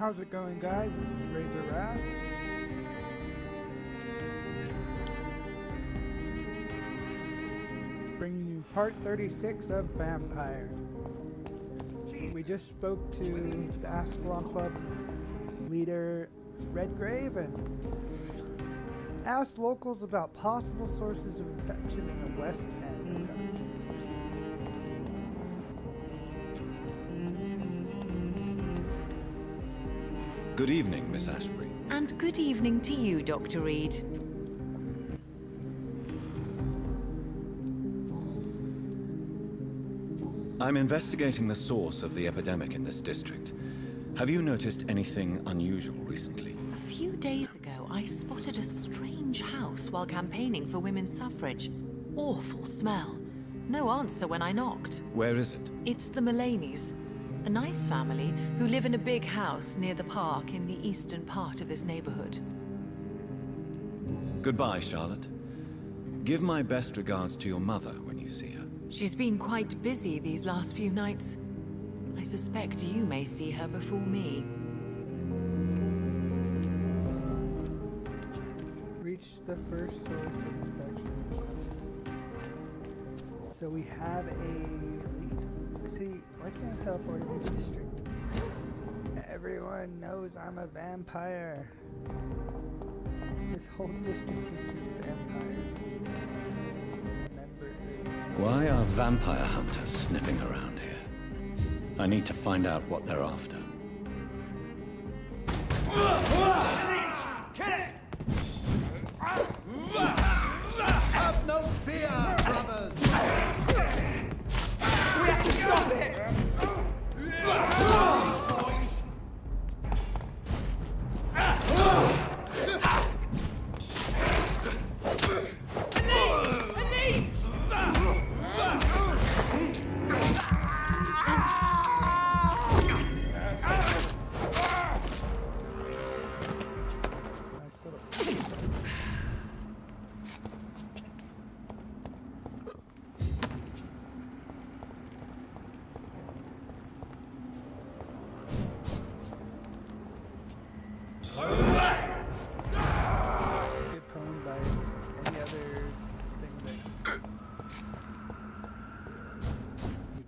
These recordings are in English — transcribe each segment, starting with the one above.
How's it going, guys? This is Razor Rat. Bringing you part 36 of Vampyr. We just spoke to the Ask Law Club leader, Redgrave, and asked locals about possible sources of infection in the West End. Good evening, Miss Ashbury. And good evening to you, Dr. Reid. I'm investigating the source of the epidemic in this district. Have you noticed anything unusual recently? A few days ago, I spotted a strange house while campaigning for women's suffrage. Awful smell. No answer when I knocked. Where is it? It's the Mullaneys, a nice family who live in a big house near the park in the eastern part of this neighborhood. Goodbye, Charlotte. Give my best regards to your mother when you see her. She's been quite busy these last few nights. I suspect you may see her before me. Reach the first source of infection. So we have a lead. See, why can't I teleport in this district? Everyone knows I'm a vampire. This whole district is just vampires. Remember. Why are vampire hunters sniffing around here? I need to find out what they're after. Have no fear, brothers! We have to stop it!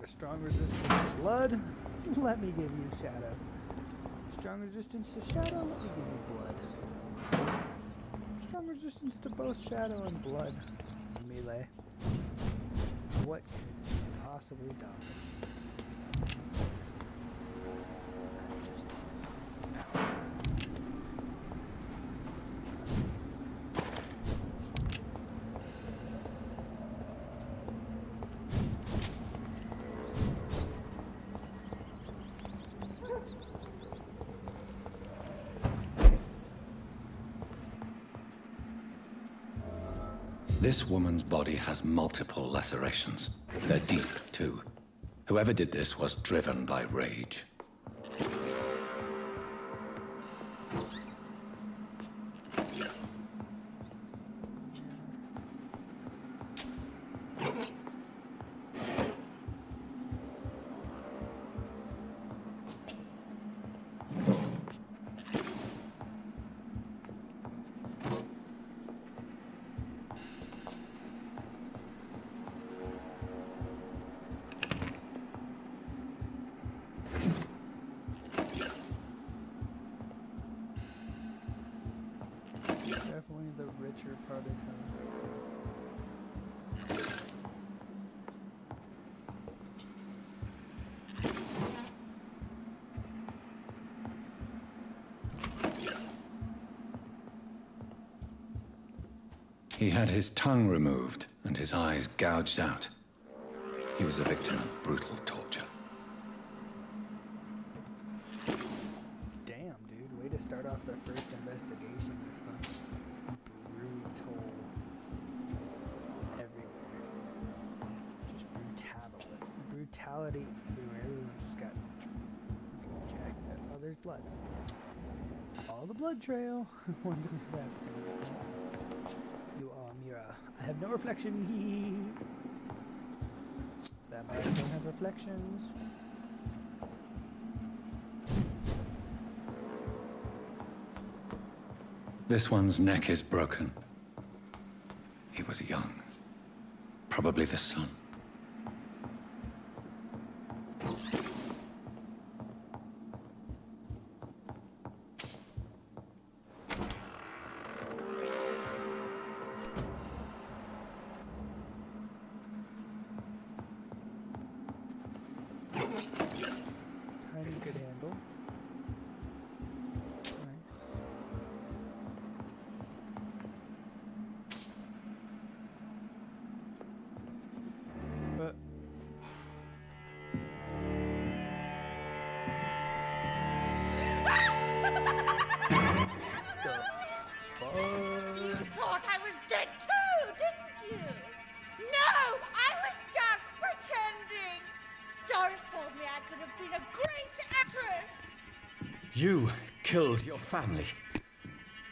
Strong resistance to blood. Let me give you shadow. Strong resistance to shadow. Let me give you blood. Strong resistance to both shadow and blood. Melee. What can you possibly dodge? This woman's body has multiple lacerations. They're deep, too. Whoever did this was driven by rage. Definitely the richer part of town. He had his tongue removed and his eyes gouged out. He was a victim of brutal torture. Damn, dude. Way to start off the first investigation with fucking brutal everywhere. Just brutality everywhere. Everyone just got jacked up. Oh, there's blood. All the blood trail. Wonder where that's going. You are mirror. I have no reflection. Vampires don't have reflections. This one's neck is broken. He was young. Probably the son. Tiny good handle. Nice. But You thought I was dead too, didn't you? No, I was just pretending. Doris told me I could have been a great actress. You killed your family.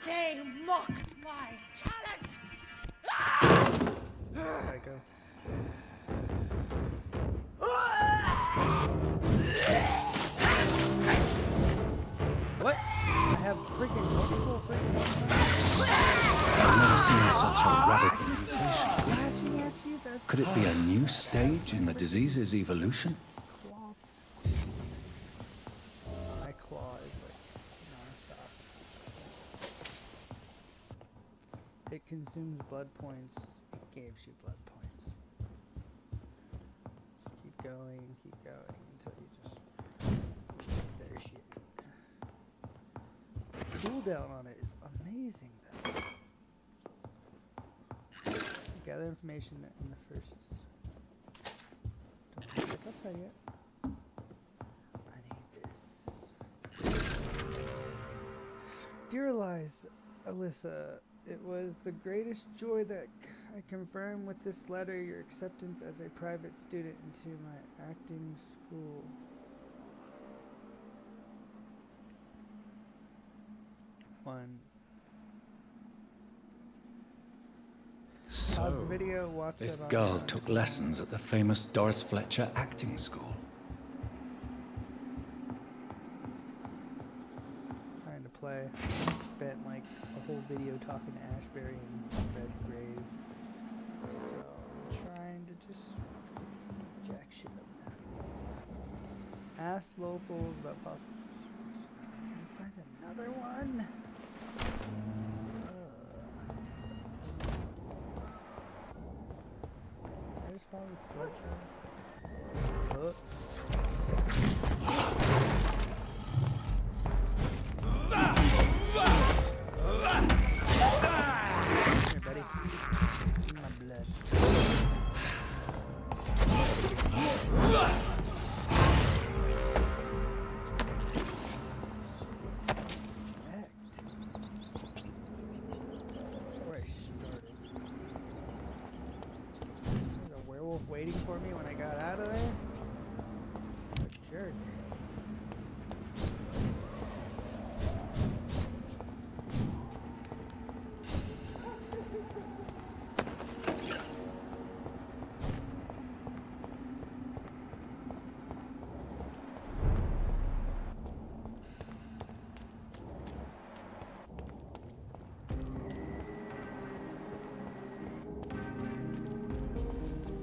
They mocked my talent. gotta go. What? I have freaking multiple freaking I've never seen such a radical mutation. slashing at you. That's Could it be a new stage in the disease's evolution? claws. My claw is like non-stop. It consumes blood points. It gives you blood points. Just keep going until you just kick their shit. Cooldown on it is amazing though. Gather information in the first. Don't check outside yet. I need this. Dear Eliza, Alyssa, it was the greatest joy that I confirm with this letter your acceptance as a private student into my acting school. One. Pause the So, video, watch this it on girl your took phone. lessons at the famous Doris Fletcher acting school. Trying to play. Spent like a whole video talking to Ashbury and Redgrave. So I'm trying to just jack shit up now. Ask locals about possible suspicion. I'm gonna find another one. I just found this blood jar. Oh. Here, buddy. Give me my blood. That's where I started. There's a werewolf waiting for me when I got out of there. What a jerk.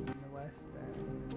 In the West End.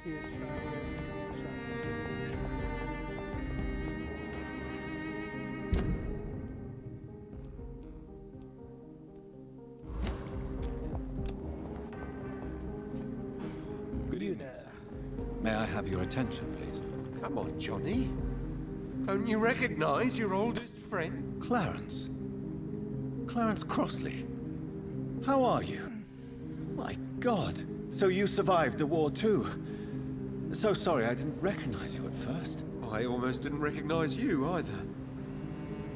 see his shotgun. Good evening, sir. May I have your attention, please? Come on, Johnny. Don't you recognize your oldest friend? Clarence. Clarence Crossley. How are you? My God. So you survived the war too. So sorry I didn't recognize you at first. I almost didn't recognize you either.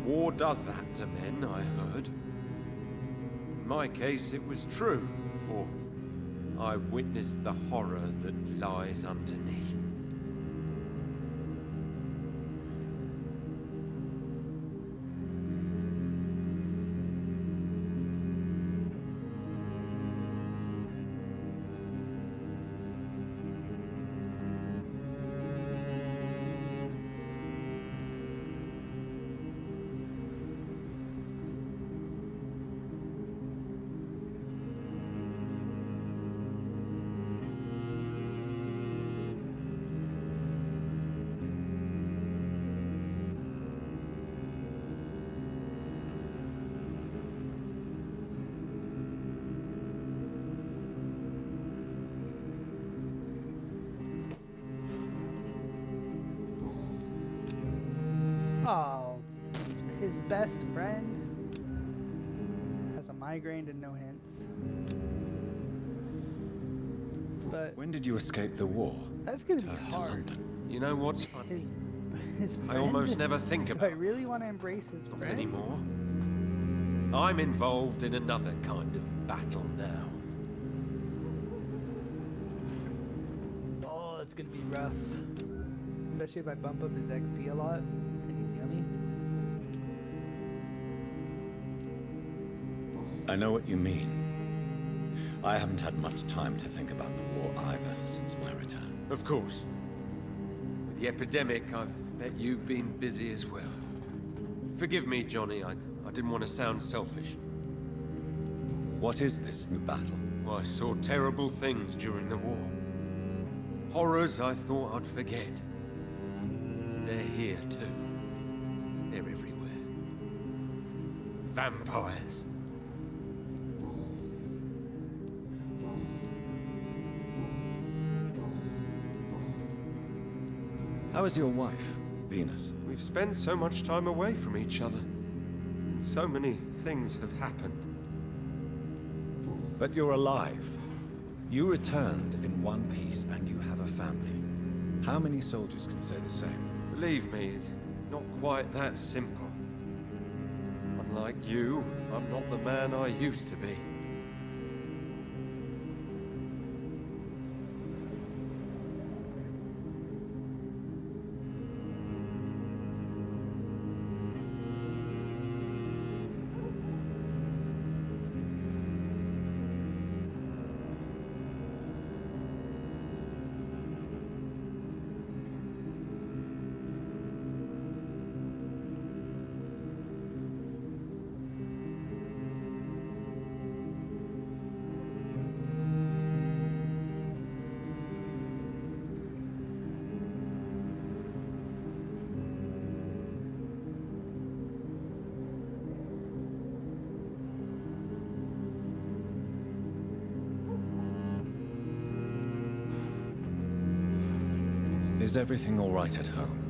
War does that to men, I heard. In my case, it was true, for I witnessed the horror that lies underneath. Oh, his best friend has a migraine and no hints. But When did you escape the war? that's gonna be Turn to hard. London. You know what's funny? His friend? I almost never think Do I about it really want to embrace his friend? anymore. I'm involved in another kind of battle now. Oh, it's gonna be rough. Especially if I bump up his XP a lot and he's yummy. I know what you mean. I haven't had much time to think about the war either since my return. Of course. With the epidemic, I bet you've been busy as well. Forgive me, Johnny, I didn't want to sound selfish. What is this new battle? I saw terrible things during the war. Horrors I thought I'd forget. They're here too. They're everywhere. Vampires. How is your wife, Venus? We've spent so much time away from each other. And so many things have happened. But you're alive. You returned in one piece and you have a family. How many soldiers can say the same? Believe me, it's not quite that simple. Unlike you, I'm not the man I used to be. Is everything all right at home?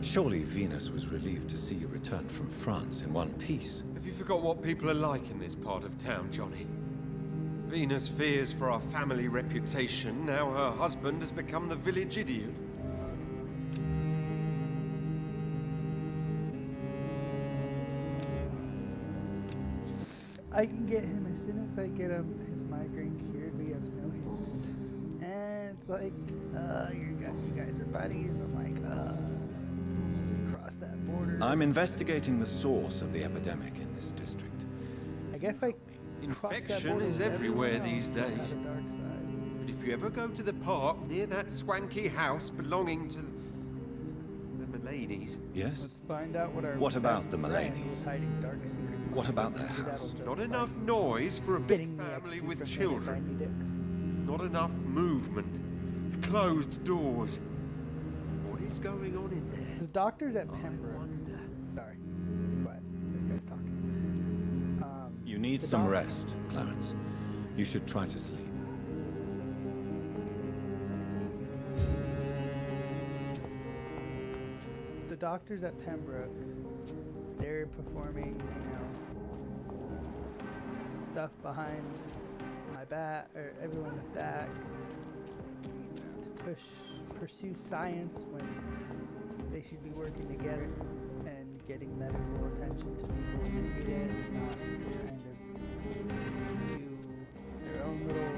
Surely Venus was relieved to see you return from France in one piece. Have you forgot what people are like in this part of town, Johnny? Venus fears for our family reputation. Now her husband has become the village idiot. I can get him as soon as I get him his migraine cured. We have no hints, and it's like, you guys are buddies. I'm like, cross that border. I'm investigating the source of the epidemic in this district. I guess I cross that Infection border is with everywhere everyone these else without days. a dark side. But if you ever go to the park near that swanky house belonging to the Mullaneys, Yes? Let's find out what our What about best the friend Mullaneys? is hiding dark secrets. What about behind. their Maybe house? that'll not justify enough noise for a big getting the family XP with from them if I children. need it. Not enough movement. closed doors. What is going on in there? The doctor's at Pembroke. Sorry. Be quiet. This guy's talking. You need the some doc- rest, Clarence. You should try to sleep. The doctors at Pembroke, they're performing, stuff behind my back, or everyone's back, to pursue science when they should be working together and getting medical attention to people who need it, not trying to do their own little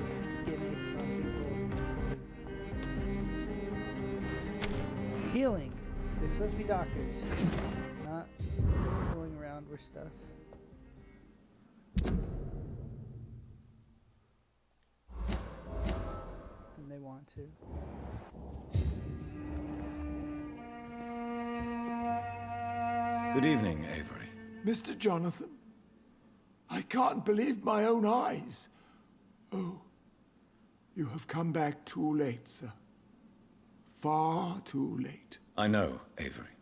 gimmicks on people. Healing. They're supposed to be doctors, not fooling around with stuff. And they want to. Good evening, Avery. Mr. Jonathan, I can't believe my own eyes. Oh, you have come back too late, sir. Far too late. I know, Avery.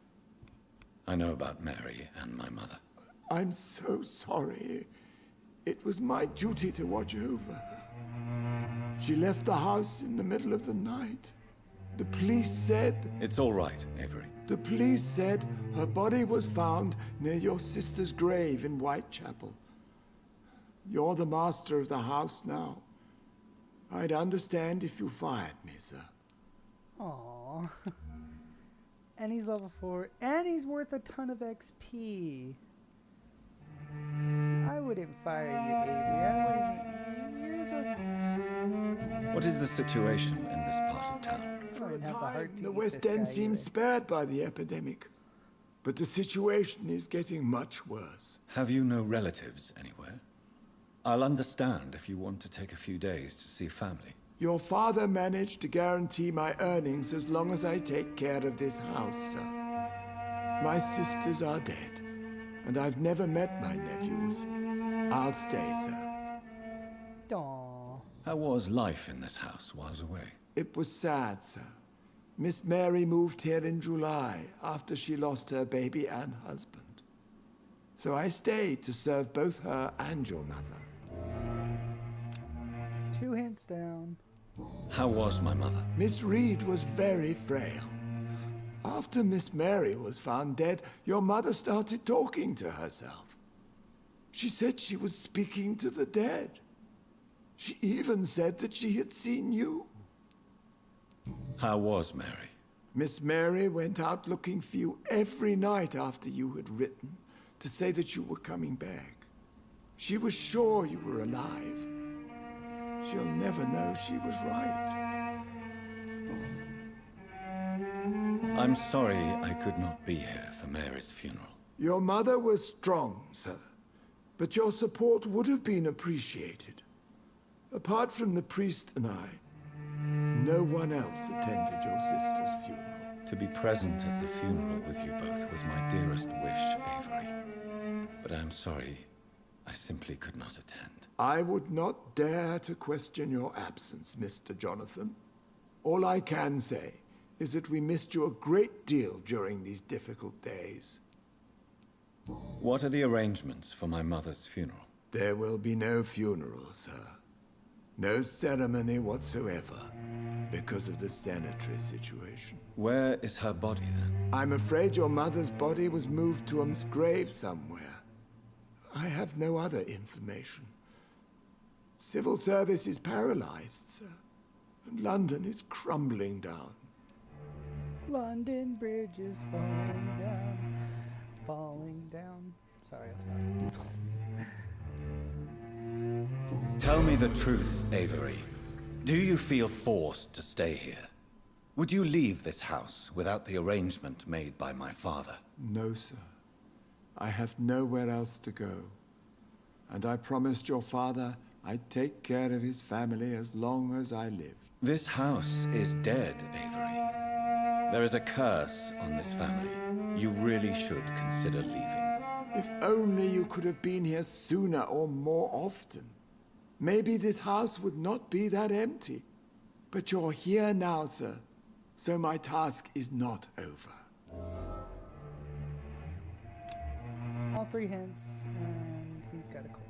I know about Mary and my mother. I'm so sorry. It was my duty to watch over her. She left the house in the middle of the night. The police said... It's all right, Avery. The police said her body was found near your sister's grave in Whitechapel. You're the master of the house now. I'd understand if you fired me, sir. Aww. And he's level 4, and he's worth a ton of XP. I wouldn't fire you, Avery. You're the... What is the situation in this part of town? For a wouldn't have the heart time, to the eat West this End guy seems either. spared by the epidemic. But the situation is getting much worse. Have you no relatives anywhere? I'll understand if you want to take a few days to see family. Your father managed to guarantee my earnings as long as I take care of this house, sir. My sisters are dead, and I've never met my nephews. I'll stay, sir. Aww. How was life in this house while I was away? It was sad, sir. Miss Mary moved here in July after she lost her baby and husband. So I stayed to serve both her and your mother. 2 hints down. How was my mother? Miss Reid was very frail. After Miss Mary was found dead, your mother started talking to herself. She said she was speaking to the dead. She even said that she had seen you. How was Mary? Miss Mary went out looking for you every night after you had written to say that you were coming back. She was sure you were alive. She'll never know she was right. I'm sorry I could not be here for Mary's funeral. Your mother was strong, sir, but your support would have been appreciated. Apart from the priest and I, no one else attended your sister's funeral. To be present at the funeral with you both was my dearest wish, Avery. But I'm sorry, I simply could not attend. I would not dare to question your absence, Mr. Jonathan. All I can say is that we missed you a great deal during these difficult days. What are the arrangements for my mother's funeral? There will be no funeral, sir. No ceremony whatsoever, because of the sanitary situation. Where is her body, then? I'm afraid your mother's body was moved to a grave somewhere. I have no other information. Civil service is paralyzed, sir, and London is crumbling down. London Bridge is falling down. Falling down. Sorry, I'll stop. Tell me the truth, Avery. Do you feel forced to stay here? Would you leave this house without the arrangement made by my father? No, sir. I have nowhere else to go. And I promised your father I'd take care of his family as long as I lived. This house is dead, Avery. There is a curse on this family. You really should consider leaving. If only you could have been here sooner or more often. Maybe this house would not be that empty. But you're here now, sir, so my task is not over. All 3 hints, and he's got a cold.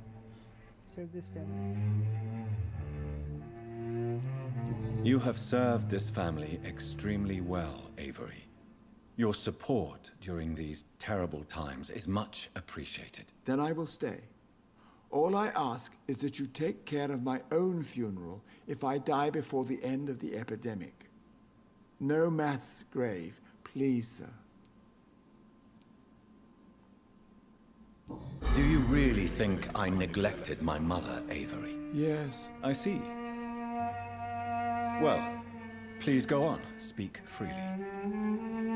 Serve this family. You have served this family extremely well, Avery. Your support during these terrible times is much appreciated. Then I will stay. All I ask is that you take care of my own funeral if I die before the end of the epidemic. No mass grave, please, sir. Do you really think I neglected my mother, Avery? Yes. I see. Well, please go on. Speak freely.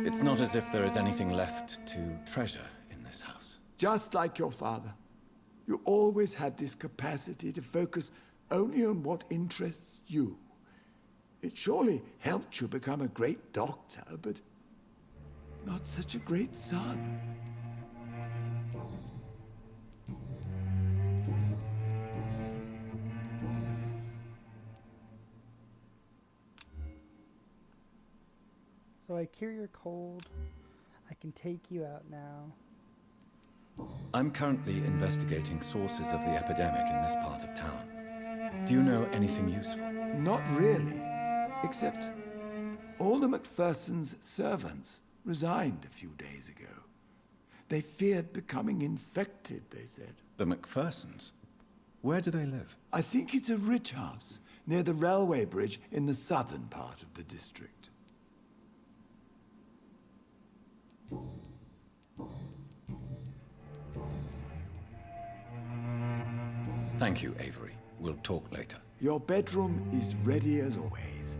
It's not as if there is anything left to treasure in this house. Just like your father. You always had this capacity to focus only on what interests you. It surely helped you become a great doctor, but not such a great son. So I cure your cold. I can take you out now. I'm currently investigating sources of the epidemic in this part of town. Do you know anything useful? Not really, except all the Macpherson's servants resigned a few days ago. They feared becoming infected, they said. The Macphersons? Where do they live? I think it's a rich house near the railway bridge in the southern part of the district. Thank you, Avery. We'll talk later. Your bedroom is ready as always.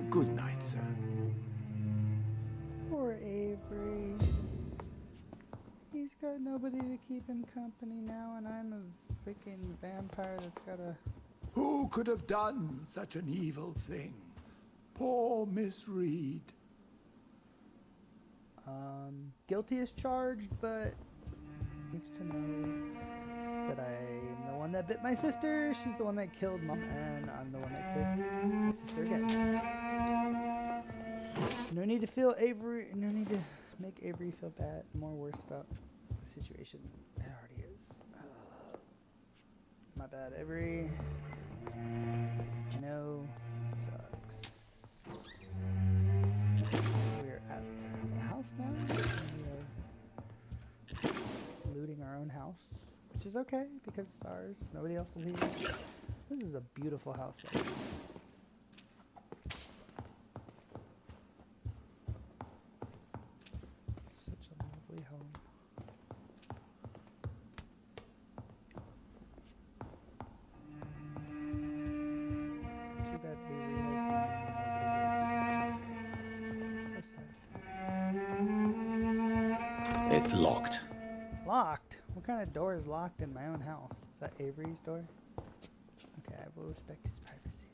Good night, sir. Poor Avery. He's got nobody to keep him company now, and I'm a freaking vampire that's got a... Who could have done such an evil thing? Poor Miss Reid. Guilty as charged, but needs to know that I'm the one that bit my sister, she's the one that killed Mom, and I'm the one that killed my sister again. No need to feel Avery, no need to make Avery feel bad, more worse about the situation than it already is. My bad, Avery. I know it sucks. We're at the house now. We are looting our own house, which is okay because it's ours. Nobody else is here. This is a beautiful house. Right now. Such a lovely home. Too bad Avery has nobody. So sad. It's locked. Locked? What kind of door is locked in my own house? Is that Avery's door? Okay, I will respect his privacy.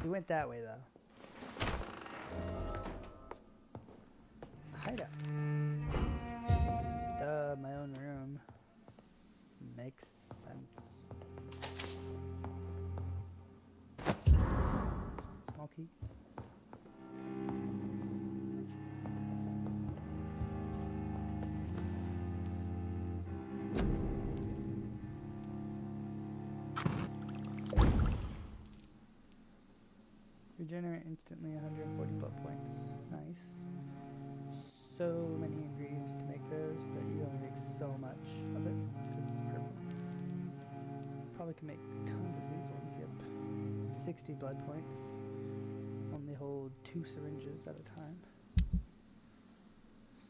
We went that way though. Hideout. Duh, my own room. Makes sense. Small key. Regenerate instantly 140 blood points. Nice. So many ingredients to make those, but you only make so much of it because it's purple. Probably can make tons of these ones, yep. 60 blood points. Only hold 2 syringes at a time.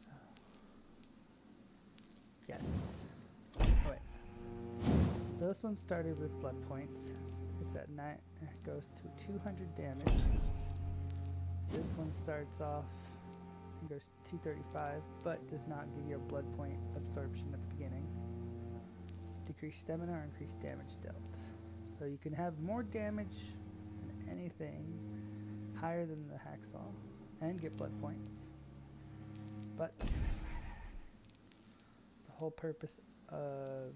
So. Yes. Oh, wait. So this one started with blood points. It's at 9, it goes to 200 damage. This one starts off and goes to 235, but does not give you a blood point absorption at the beginning. Decrease stamina or increase damage dealt. So you can have more damage than anything higher than the hacksaw and get blood points. But the whole purpose of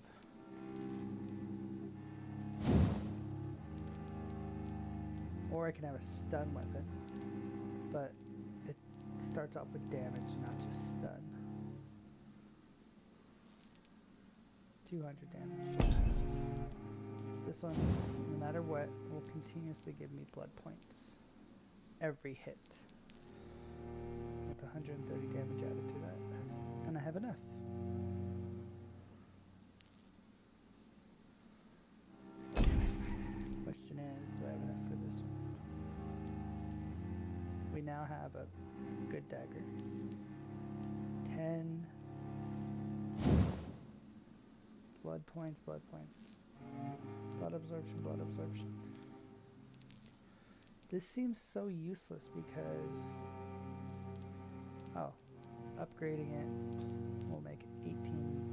Or I can have a stun weapon, but it starts off with damage, not just stun. 200 damage. This one, no matter what, will continuously give me blood points. Every hit. With 130 damage added to that. And I have enough. Question is, do I have enough for this one? We now have a good dagger. 10 blood points, blood points. Blood absorption, blood absorption. This seems so useless because, oh, upgrading it will make it 18.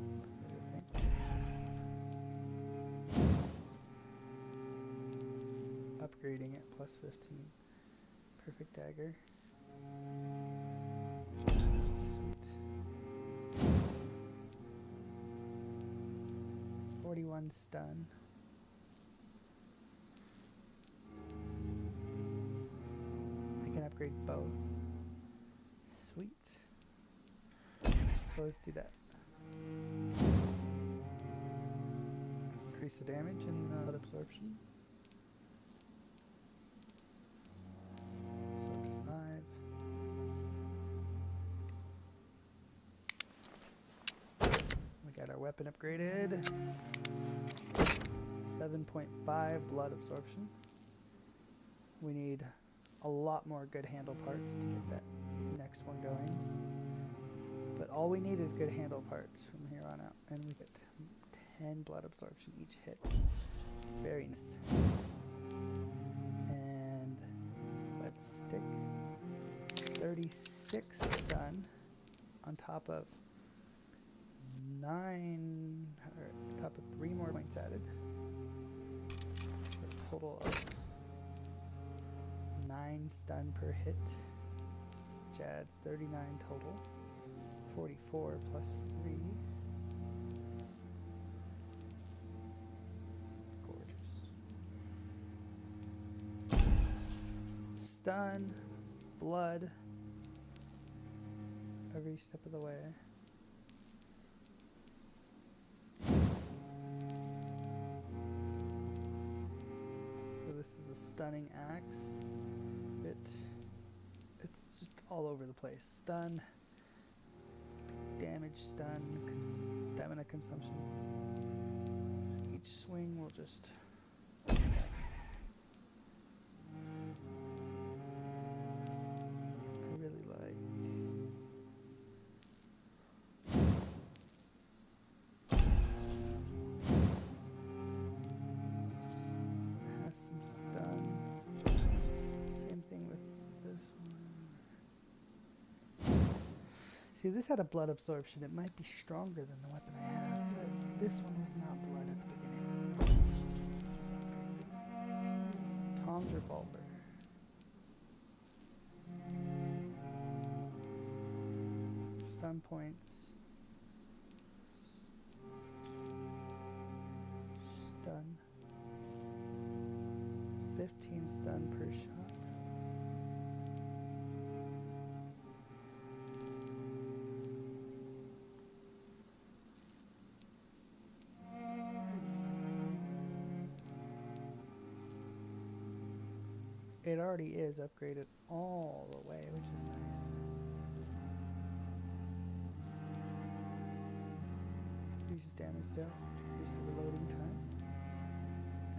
Upgrading it plus 15. Perfect dagger. Sweet. 41 stun. I can upgrade both. Sweet. So let's do that. Increase the damage and blood absorption. Absorbs 5. We got our weapon upgraded. 7.5 blood absorption. We need a lot more good handle parts to get that next one going. But all we need is good handle parts from here on out. And we get 10 blood absorption each hit. Very nice. And let's stick 36 stun on top of 3 more points added. For a total of 9 stun per hit, which adds 39 total. 44 plus 3. Gorgeous. Stun, blood, every step of the way. So this is a stunning axe. It's just all over the place. Stun, damage, stun, stamina consumption. Each swing will just... I really like... Has some stun. Same thing with this one. See, if this had a blood absorption, it might be stronger than the weapon I have, but this one was not blood at the beginning. It's okay. Tom's revolver. Stun points. Stun. 15 stun per shot. It already is upgraded all the way, which is nice. Increases damage dealt, decrease the reloading time.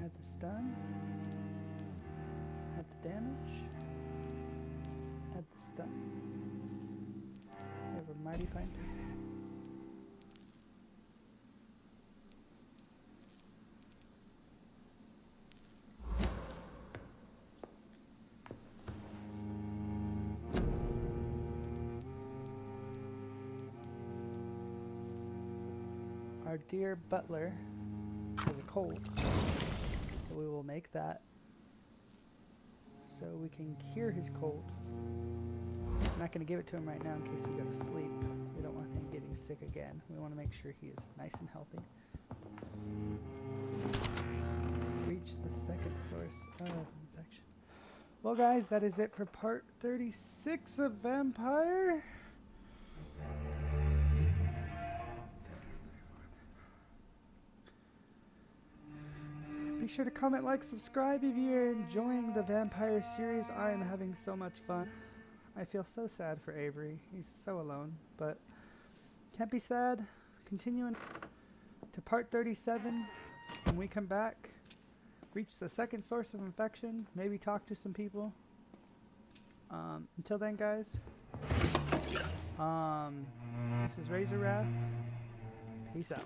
Add the stun. Add the damage. Add the stun. We have a mighty fine pistol. Our dear butler has a cold, so we will make that so we can cure his cold. I'm not going to give it to him right now in case we go to sleep. We don't want him getting sick again. We want to make sure he is nice and healthy. Reach the second source of infection. Well, guys, that is it for part 36 of Vampyr. Be sure to comment, like, subscribe if you're enjoying the Vampyr series. I am having so much fun. I feel so sad for Avery. He's so alone, but can't be sad. Continuing to part 37. When we come back, reach the second source of infection, maybe talk to some people. Until then, guys, this is Razor Wrath. Peace out.